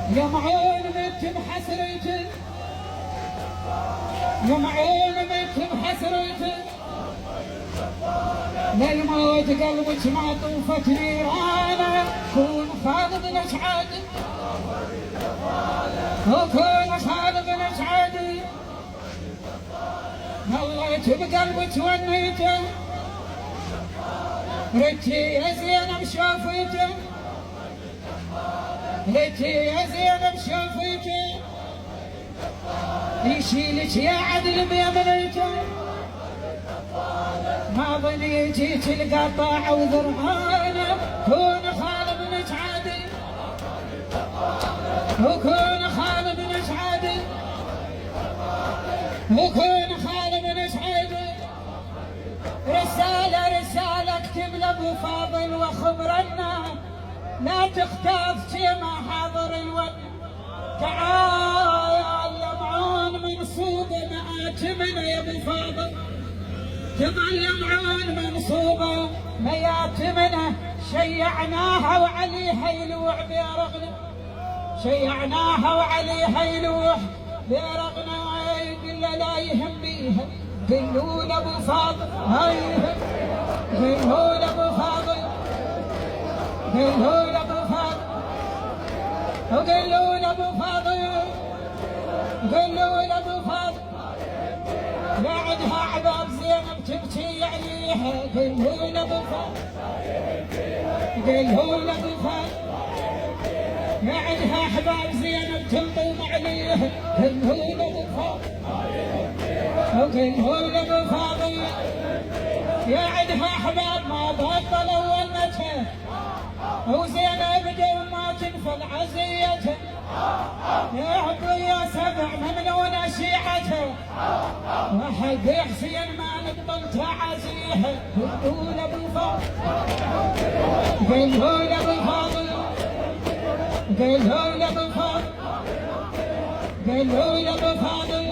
يا معون مت بحسرتك، يا معون مت بحسرتك، للموت قلبك معطوفة نيرانه، كون خالد الاسعد وكون خالد الاسعد، ظليت بقلبك ونيته، ردتي يا زينب شوفيته، ردتي يا زينب شوفيته، يشيلك يا عدل بيمنيته، ما ظنيتي تلقطع وذرعانه، كون خالد الاسعد وكون خالد الاسعد وكون خالد الاسعد. رسالة اكتب لابو فاضل وخبرنا، لا تختاف ما حاضر الود، تعال يا معون منصوبة مآتمنا يا ابو فاضل، تظل معون منصوبة مياتمنا، شيعناها وعليها يلوح بيرغنا، شيعناها وعليها يلوح بيرغنا، قل لا يهم بيها، قلوا لابو فاضل هايهم، قلوا لابو فاضل، قلوا لابو فاضل، وقلوا لابو فاضل، قلوا لابو فاضل، بعدها عباب زينب تبكي عليها، قلوا لابو فاضل، قلوا لابو فاضل، بعدها احباب زينب تنضم عليها، قلوا لابو فاضل، وقلوا لابو فاضل، بعدها احباب ما بطلوا ولتها، وزينب دوما تنفل عزيته، يا عبي يا سبع ممنون شيعته، وحق حسين ما نقبل تعازيها، قلوا لابو فاضل، قلوا لابو فاضل، قلوا لابو فاضل، قلوا لابو فاضل.